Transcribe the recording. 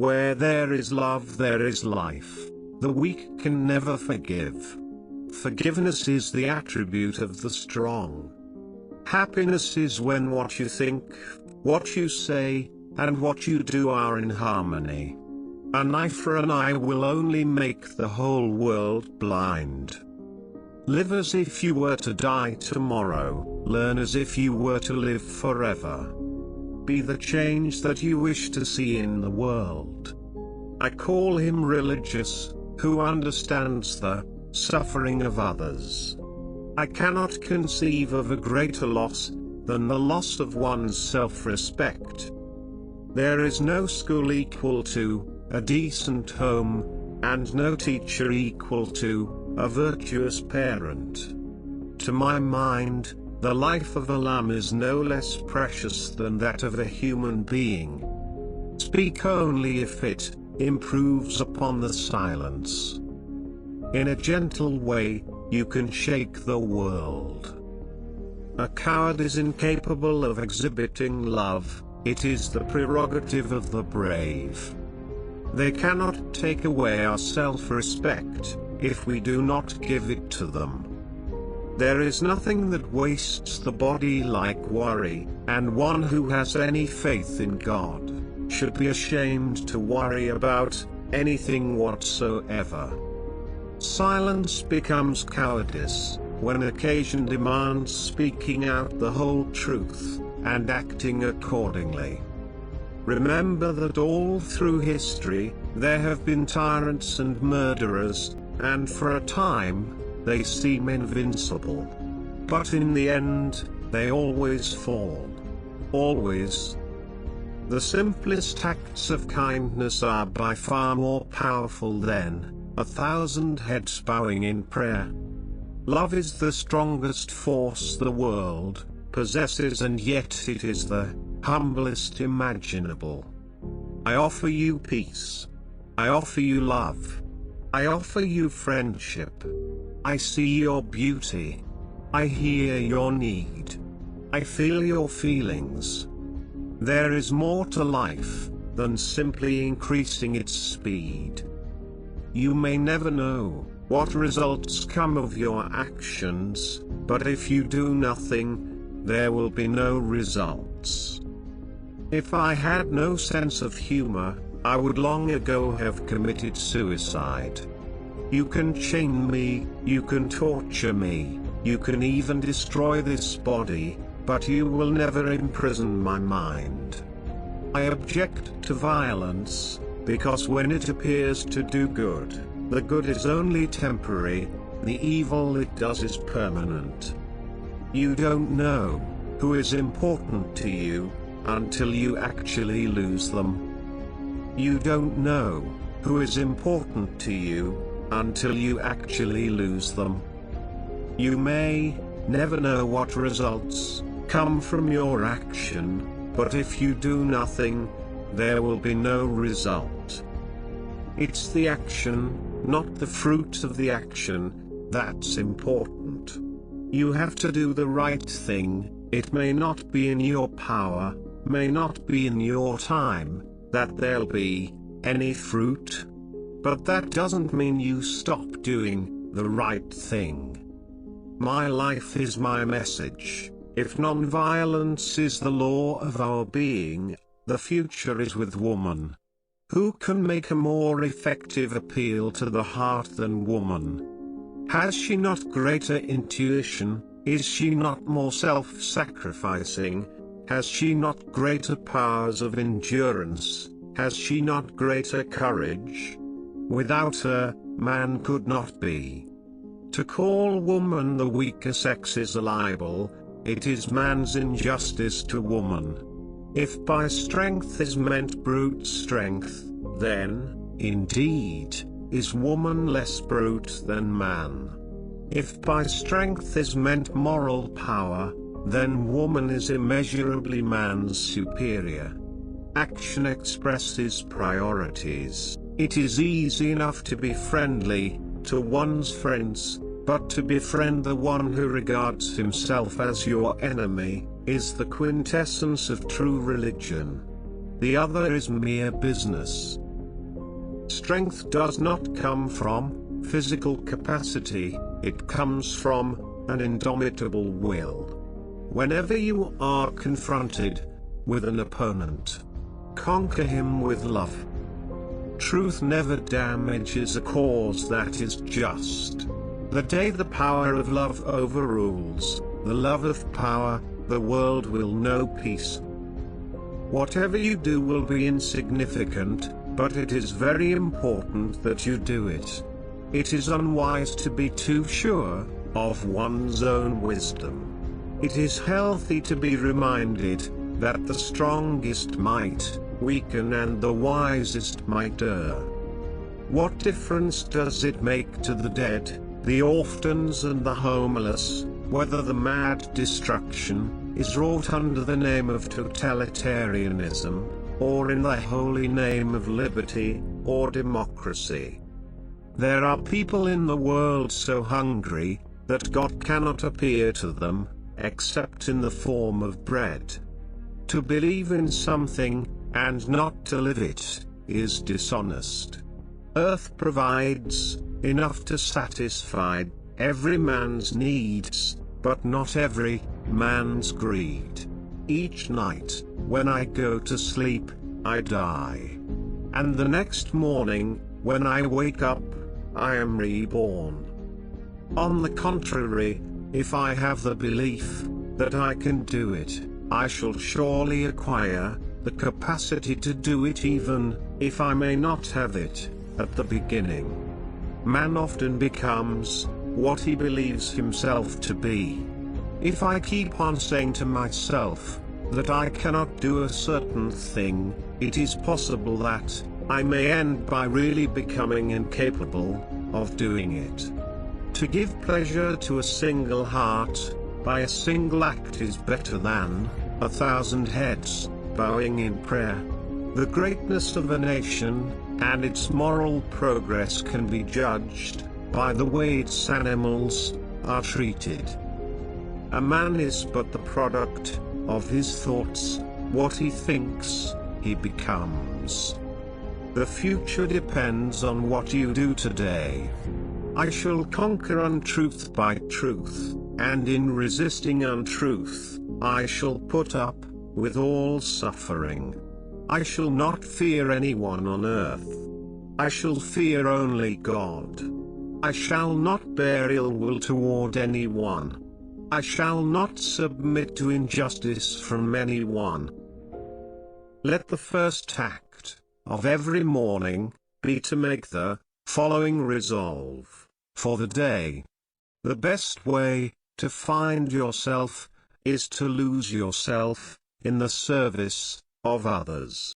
Where there is love there is life. The weak can never forgive. Forgiveness is the attribute of the strong. Happiness is when what you think, what you say, and what you do are in harmony. An eye for an eye will only make the whole world blind. Live as if you were to die tomorrow, learn as if you were to live forever. Be the change that you wish to see in the world. I call him religious, who understands the suffering of others. I cannot conceive of a greater loss than the loss of one's self-respect. There is no school equal to a decent home, and no teacher equal to a virtuous parent. To my mind, the life of a lamb is no less precious than that of a human being. Speak only if it improves upon the silence. In a gentle way, you can shake the world. A coward is incapable of exhibiting love, it is the prerogative of the brave. They cannot take away our self-respect, if we do not give it to them. There is nothing that wastes the body like worry, and one who has any faith in God should be ashamed to worry about anything whatsoever. Silence becomes cowardice when occasion demands speaking out the whole truth, and acting accordingly. Remember that all through history, there have been tyrants and murderers, and for a time, they seem invincible. But in the end, they always fall. Always. The simplest acts of kindness are by far more powerful than 1,000 heads bowing in prayer. Love is the strongest force the world possesses, and yet it is the humblest imaginable. I offer you peace. I offer you love. I offer you friendship. I see your beauty. I hear your need. I feel your feelings. There is more to life than simply increasing its speed. You may never know what results come of your actions, but if you do nothing, there will be no results. If I had no sense of humor, I would long ago have committed suicide. You can chain me, you can torture me, you can even destroy this body, but you will never imprison my mind. I object to violence, because when it appears to do good, the good is only temporary, the evil it does is permanent. You don't know who is important to you until you actually lose them. You don't know who is important to you until you actually lose them. You may never know what results come from your action, but if you do nothing, there will be no result. It's the action, not the fruit of the action, that's important. You have to do the right thing. It may not be in your power, may not be in your time, that there'll be any fruit. But that doesn't mean you stop doing the right thing. My life is my message. If non-violence is the law of our being, the future is with woman. Who can make a more effective appeal to the heart than woman? Has she not greater intuition? Is she not more self-sacrificing? Has she not greater powers of endurance? Has she not greater courage? Without her, man could not be. To call woman the weaker sex is a libel. It is man's injustice to woman. If by strength is meant brute strength, then, indeed, is woman less brute than man. If by strength is meant moral power, then woman is immeasurably man's superior. Action expresses priorities. It is easy enough to be friendly to one's friends, but to befriend the one who regards himself as your enemy is the quintessence of true religion. The other is mere business. strength does not come from physical capacity, it comes from an indomitable will. Whenever you are confronted with an opponent, conquer him with love. Truth never damages a cause that is just. The day the power of love overrules the love of power, the world will know peace. Whatever you do will be insignificant, but it is very important that you do it. It is unwise to be too sure of one's own wisdom. It is healthy to be reminded that the strongest might weaken and the wisest might err. What difference does it make to the dead, the orphans and the homeless, whether the mad destruction is wrought under the name of totalitarianism, or in the holy name of liberty or democracy? There are people in the world so hungry that God cannot appear to them, except in the form of bread. To believe in something, and not to live it, is dishonest. Earth provides enough to satisfy every man's needs, but not every man's greed. Each night, when I go to sleep, I die. And the next morning, when I wake up, I am reborn. On the contrary, if I have the belief that I can do it, I shall surely acquire the capacity to do it even if I may not have it at the beginning. Man often becomes what he believes himself to be. If I keep on saying to myself that I cannot do a certain thing, it is possible that I may end by really becoming incapable of doing it. To give pleasure to a single heart by a single act is better than 1,000 heads bowing in prayer. The greatness of a nation and its moral progress can be judged by the way its animals are treated. A man is but the product of his thoughts. What he thinks, he becomes. The future depends on what you do today. I shall conquer untruth by truth, and in resisting untruth, I shall put up with all suffering. I shall not fear anyone on earth. I shall fear only God. I shall not bear ill will toward anyone. I shall not submit to injustice from anyone. Let the first act of every morning be to make the following resolve for the day. The best way to find yourself is to lose yourself in the service of others.